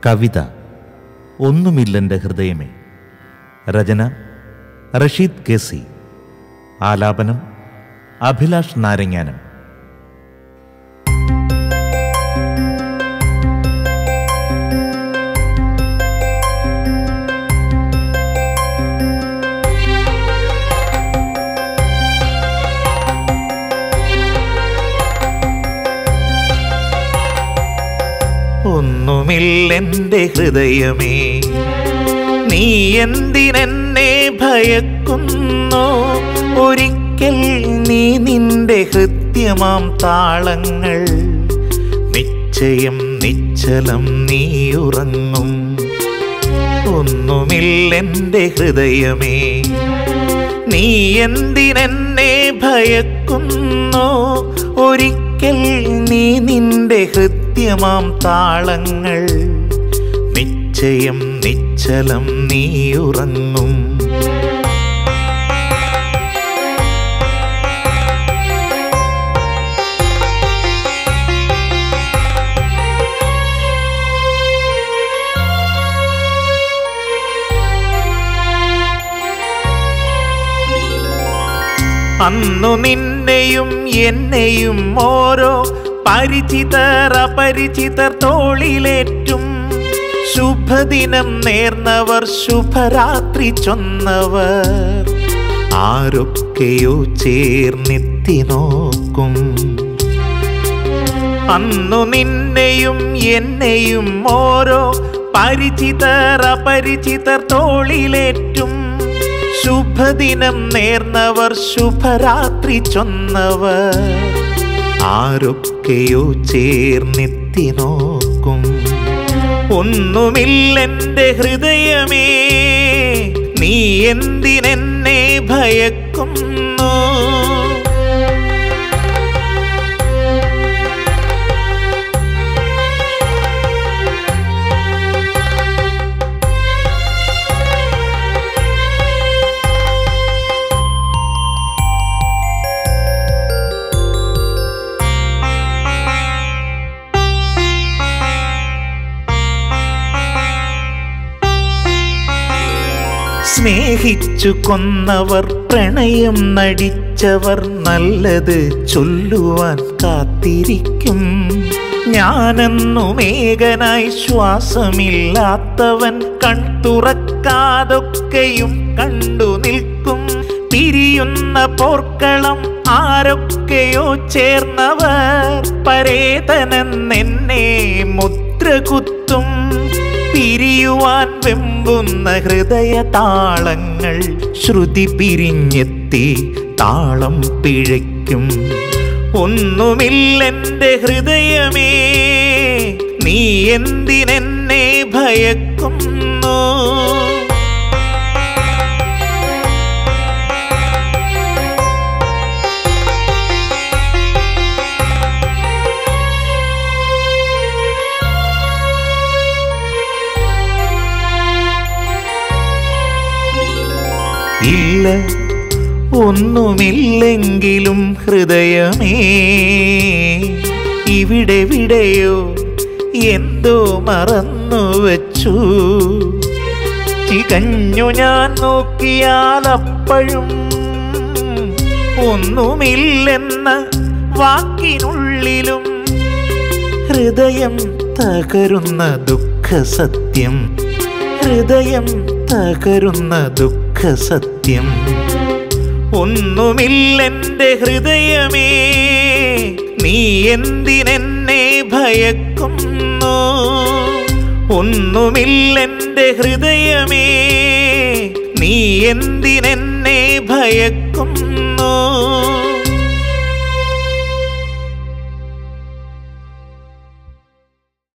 കവിത ഒന്നുമില്ലെൻ്റെ ഹൃദയമേ. രചന റഷീദ് കേസി. ആലാപനം അഭിലാഷ് നാരങ്ങാനം. ഒന്നുമില്ലെൻ്റെ ഹൃദയമേ, നീ എന്തിനെന്നെ ഭയക്കുന്നു? ഒരിക്കൽ നീ നിന്റെ ഹൃദ്യമാം താളങ്ങൾ നിശ്ചയം നിശ്ചലം നീ ഉറങ്ങും. ഒന്നുമില്ലെൻ്റെ ഹൃദയമേ, നീ എന്തിനെന്നെ ഭയക്കുന്നു? ഒരിക്കൽ നീ നിന്റെ ഹൃദ്യമാം താളങ്ങൾ നിശ്ചയം നിശ്ചലം നീ ഉറങ്ങും. അന്നു നിന്നെയും എന്നെയും ഓരോ പരിചിതർ അപരിചിതർ തോളിലേറ്റും. ശുഭദിനം നേർന്നവർ ശുഭരാത്രി ചൊന്നവർ ആരൊക്കെയോ ചേർന്നെത്തി നോക്കും. അന്നു നിന്നെയും എന്നെയും ഓരോ പരിചിതർ അപരിചിതർ തോളിലേറ്റും. ശുഭദിനം നേർന്നവർ ശുഭരാത്രി ചൊന്നവർ ആരൊക്കെയോ ചേർന്നെത്തി നോക്കും. ഒന്നുമില്ലെൻ്റെ ഹൃദയമേ, നീ എന്തിനെന്നെ ഭയക്കുന്നു? സ്നേഹിച്ചു കൊന്നവർ പ്രണയം നടിച്ചവർ നല്ലത് ചൊല്ലുവാൻ കാത്തിരിക്കും. ഞാനെന്നുമേകനായി ശ്വാസമില്ലാത്തവൻ കൺതുറക്കാതൊക്കെയും കണ്ടു നിൽക്കും. പിരിയുന്ന പോർക്കളം ആരൊക്കെയോ ചേർന്നവർ പരേതനെന്നെ മുദ്ര കുത്തും. പിരിയുവാൻ വെമ്പുന്ന ഹൃദയ താളങ്ങൾ ശ്രുതി പിരിഞ്ഞെത്തി താളം പിഴയ്ക്കും. ഒന്നുമില്ലെൻ്റെ ഹൃദയമേ, നീ എന്തിനെന്നെ ഭയക്കുന്നു? ഇല്ല, ഒന്നുമില്ലെങ്കിലും ഹൃദയമേ, ഇവിടെവിടെയോ എന്തോ മറന്നുവച്ചു. ചികഞ്ഞു ഞാൻ നോക്കിയാലപ്പോഴും ഒന്നുമില്ലെന്ന വാക്കിനുള്ളിലും ഹൃദയം തകരുന്ന ദുഃഖസത്യം. ഹൃദയം തകരുന്ന ദുഃഖസത്യം. ഒന്നുമില്ലെൻ്റെ ഹൃദയമേ, നീ എന്തിനെന്നെ ഭയക്കുന്നു? ഒന്നുമില്ലെൻ്റെ ഹൃദയമേ, നീ എന്തിനെന്നെ ഭയക്കുന്നു?